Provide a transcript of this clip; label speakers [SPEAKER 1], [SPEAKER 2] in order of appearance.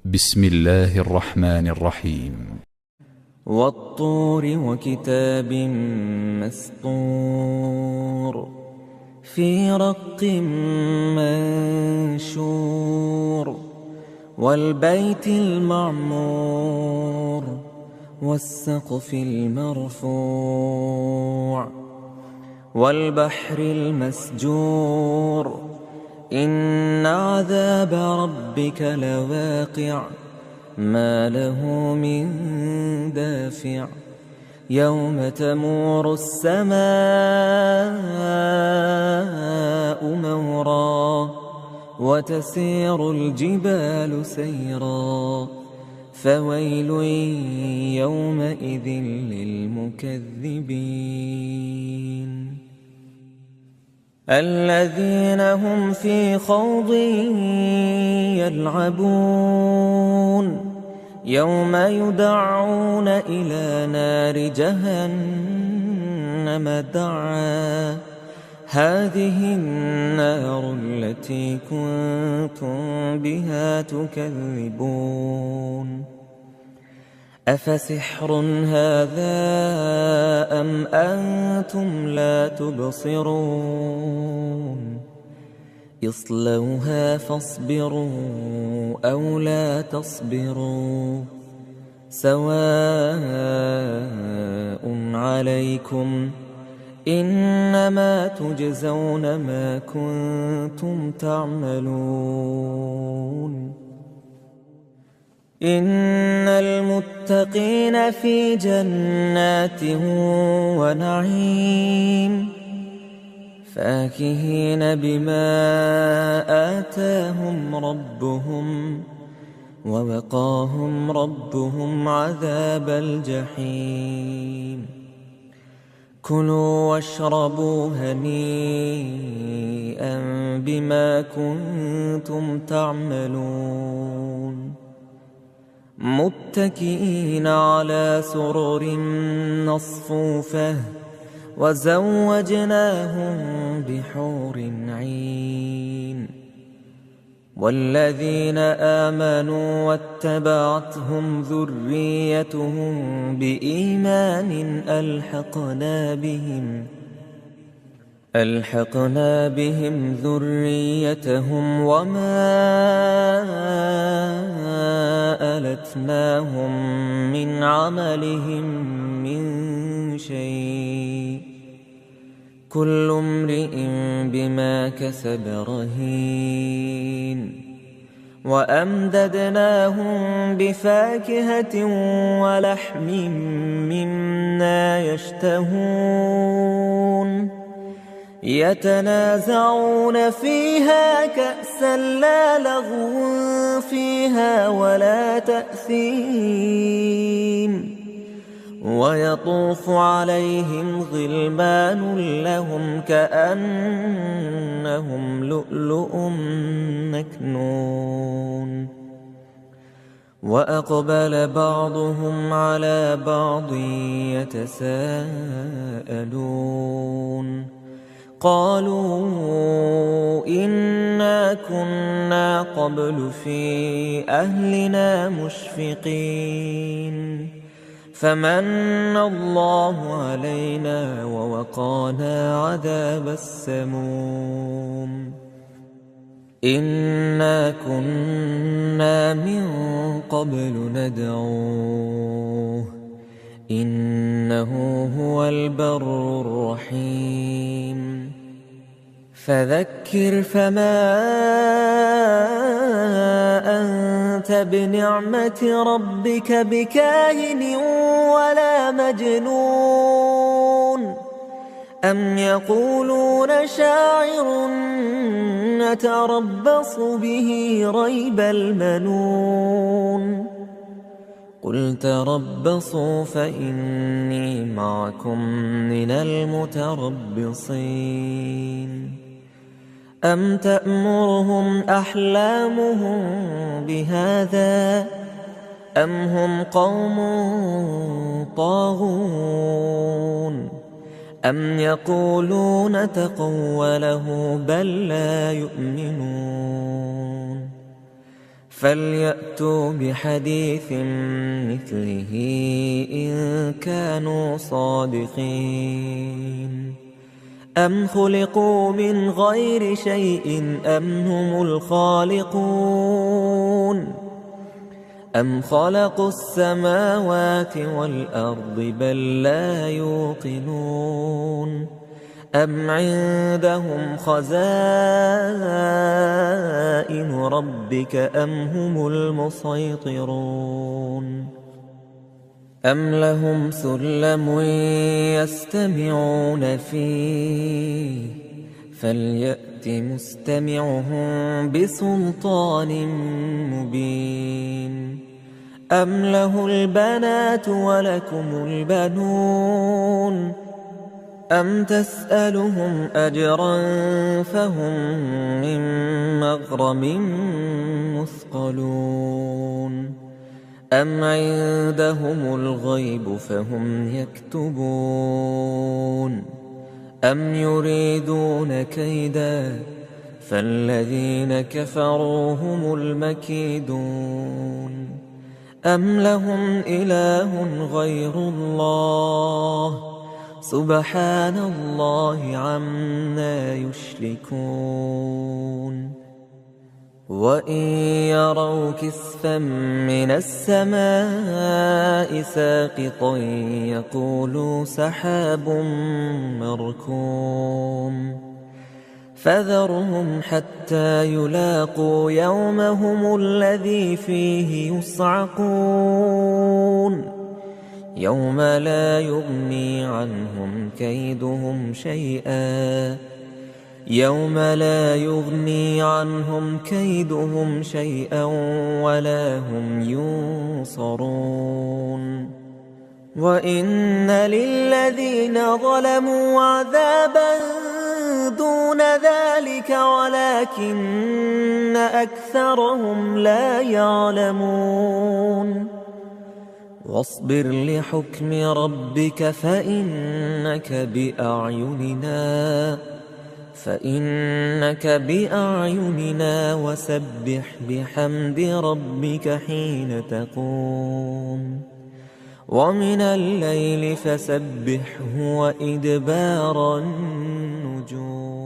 [SPEAKER 1] بسم الله الرحمن الرحيم.
[SPEAKER 2] والطور وكتاب مسطور في رق منشور والبيت المعمور والسقف المرفوع والبحر المسجور إن عذاب ربك لواقع ما له من دافع يوم تمور السماء مورا وتسير الجبال سيرا فويل يومئذ للمكذبين الذين هم في خوض يلعبون يوم يدعون إلى نار جهنم دعا هذه النار التي كنتم بها تكذبون أفسحر هذا أم أنتم لا تبصرون اصلوها فاصبروا أو لا تصبروا سواء عليكم إنما تجزون ما كنتم تعملون إن المتقين في جنات ونعيم فاكهين بما آتاهم ربهم ووقاهم ربهم عذاب الجحيم كلوا واشربوا هنيئا بما كنتم تعملون متكئين على سرر مصفوفة وزوجناهم بحور عين والذين آمنوا واتبعتهم ذريتهم بإيمان ألحقنا بهم ذريتهم وما ألتناهم من عملهم من شيء كل امرئ بما كسب رهين وأمددناهم بفاكهة ولحم مما يشتهون يتنازعون فيها كأسا لا لغو فيها ولا تأثيم ويطوف عليهم غلمان لهم كأنهم لؤلؤ مكنون وأقبل بعضهم على بعض يتساءلون قالوا إنا كنا قبل في أهلنا مشفقين فمن الله علينا ووقانا عذاب السموم إنا كنا من قبل ندعوه إنه هو البر الرحيم فذكر فما أنت بنعمة ربك بكاهن ولا مجنون أم يقولون شاعر نتربص به ريب المنون قل تربصوا فإني معكم من المتربصين أم تأمرهم أحلامهم بهذا أم هم قوم طاغون أم يقولون تقوله بل لا يؤمنون فليأتوا بحديث مثله إن كانوا صادقين أم خلقوا من غير شيء أم هم الخالقون أم خلقوا السماوات والأرض بل لا يوقنون أم عندهم خزائن ربك أم هم المسيطرون أم لهم سلم يستمعون فيه فليأت مستمعهم بسلطان مبين أم له البنات ولكم البنون أم تسألهم أجرا فهم من مغرم مثقلون أم عندهم الغيب فهم يكتبون أم يريدون كيدا فالذين كفروا هم المكيدون أم لهم إله غير الله سبحان الله عما يشركون وإن يروا كسفا من السماء ساقطا يقولوا سحاب مركوم فذرهم حتى يلاقوا يومهم الذي فيه يصعقون يوم لا يغني عنهم كيدهم شيئا ولا هم ينصرون وإن للذين ظلموا عذابا دون ذلك ولكن أكثرهم لا يعلمون واصبر لحكم ربك فإنك بأعيننا وسبح بحمد ربك حين تقوم ومن الليل فسبحه وإدبار النجوم